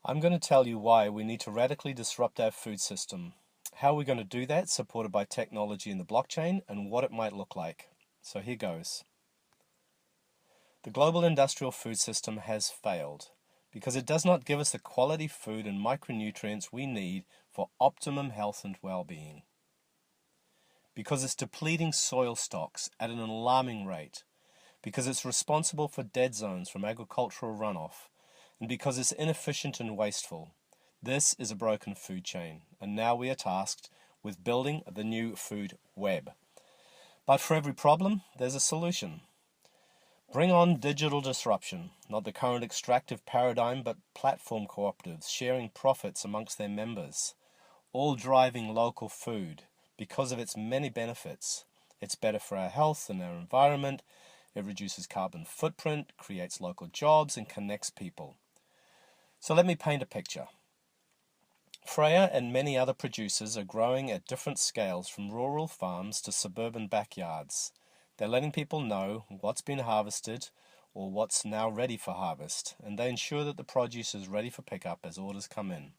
I'm going to tell you why we need to radically disrupt our food system, how we're going to do that supported by technology in the blockchain, and what it might look like. So here goes. The global industrial food system has failed because it does not give us the quality food and micronutrients we need for optimum health and well-being. Because it's depleting soil stocks at an alarming rate, because it's responsible for dead zones from agricultural runoff, and because it's inefficient and wasteful. This is a broken food chain, and now we are tasked with building the new food web. But for every problem, there's a solution. Bring on digital disruption, not the current extractive paradigm, but platform cooperatives sharing profits amongst their members, all driving local food because of its many benefits. It's better for our health and our environment. It reduces carbon footprint, creates local jobs, and connects people. So let me paint a picture. Freya and many other producers are growing at different scales from rural farms to suburban backyards. They're letting people know what's been harvested or what's now ready for harvest, and they ensure that the produce is ready for pickup as orders come in.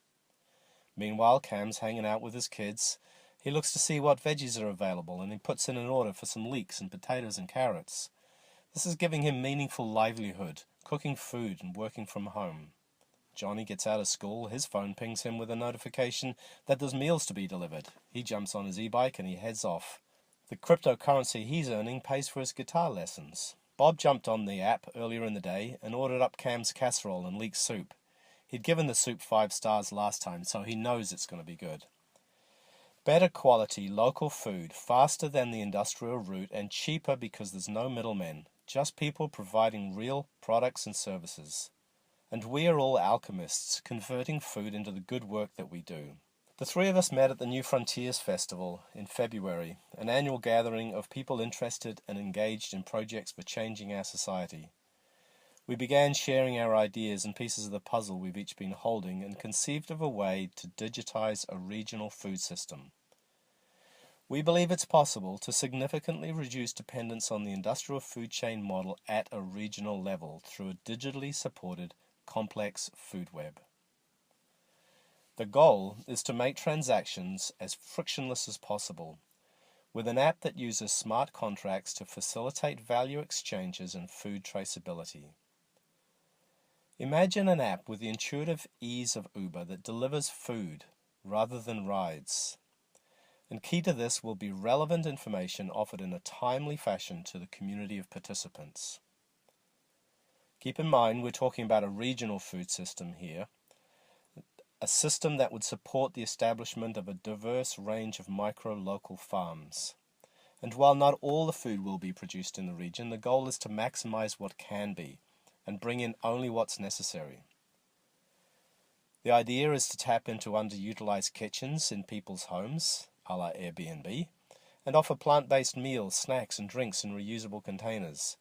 Meanwhile, Cam's hanging out with his kids. He looks to see what veggies are available, and he puts in an order for some leeks and potatoes and carrots. This is giving him meaningful livelihood, cooking food and working from home. Johnny gets out of school, his phone pings him with a notification that there's meals to be delivered. He jumps on his e-bike and he heads off. The cryptocurrency he's earning pays for his guitar lessons. Bob jumped on the app earlier in the day and ordered up Cam's casserole and leek soup. He'd given the soup 5 stars last time, so he knows it's going to be good. Better quality local food, faster than the industrial route, and cheaper because there's no middlemen, just people providing real products and services. And we are all alchemists, converting food into the good work that we do. The three of us met at the New Frontiers Festival in February, an annual gathering of people interested and engaged in projects for changing our society. We began sharing our ideas and pieces of the puzzle we've each been holding and conceived of a way to digitize a regional food system. We believe it's possible to significantly reduce dependence on the industrial food chain model at a regional level through a digitally supported complex food web. The goal is to make transactions as frictionless as possible, with an app that uses smart contracts to facilitate value exchanges and food traceability. Imagine an app with the intuitive ease of Uber that delivers food rather than rides. And key to this will be relevant information offered in a timely fashion to the community of participants. Keep in mind, we're talking about a regional food system here, a system that would support the establishment of a diverse range of micro-local farms. And while not all the food will be produced in the region, the goal is to maximize what can be and bring in only what's necessary. The idea is to tap into underutilized kitchens in people's homes, a la Airbnb, and offer plant-based meals, snacks, and drinks in reusable containers.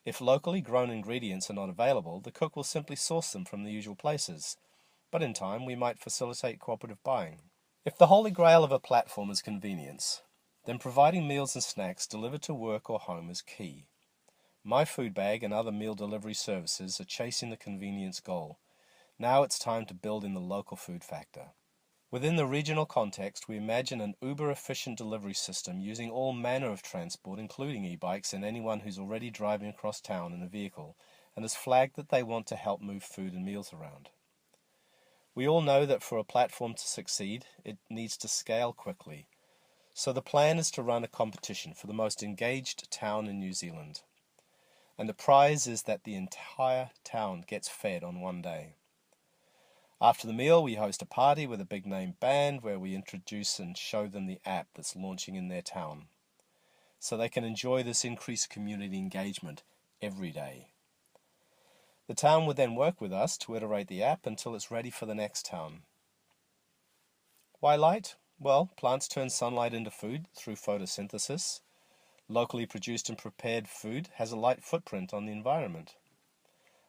If locally grown ingredients are not available, the cook will simply source them from the usual places, but in time we might facilitate cooperative buying. If the holy grail of a platform is convenience, then providing meals and snacks delivered to work or home is key. My Food Bag and other meal delivery services are chasing the convenience goal. Now it's time to build in the local food factor. Within the regional context, we imagine an uber-efficient delivery system using all manner of transport, including e-bikes and anyone who's already driving across town in a vehicle and has flagged that they want to help move food and meals around. We all know that for a platform to succeed, it needs to scale quickly. So the plan is to run a competition for the most engaged town in New Zealand. And the prize is that the entire town gets fed on one day. After the meal, we host a party with a big name band where we introduce and show them the app that's launching in their town, so they can enjoy this increased community engagement every day. The town would then work with us to iterate the app until it's ready for the next town. Why light? Well, plants turn sunlight into food through photosynthesis. Locally produced and prepared food has a light footprint on the environment.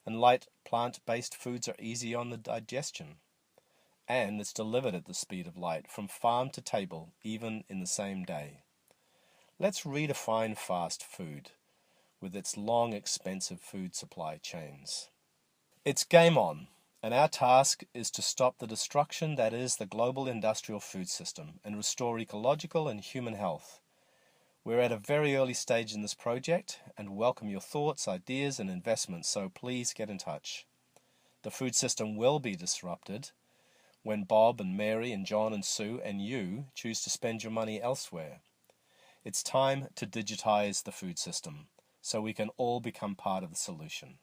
And light plant-based foods are easy on the digestion. And it's delivered at the speed of light from farm to table, even in the same day. Let's redefine fast food with its long, expensive food supply chains. It's game on. And our task is to stop the destruction that is the global industrial food system and restore ecological and human health. We're at a very early stage in this project and welcome your thoughts, ideas, and investments, so please get in touch. The food system will be disrupted when Bob and Mary and John and Sue and you choose to spend your money elsewhere. It's time to digitize the food system so we can all become part of the solution.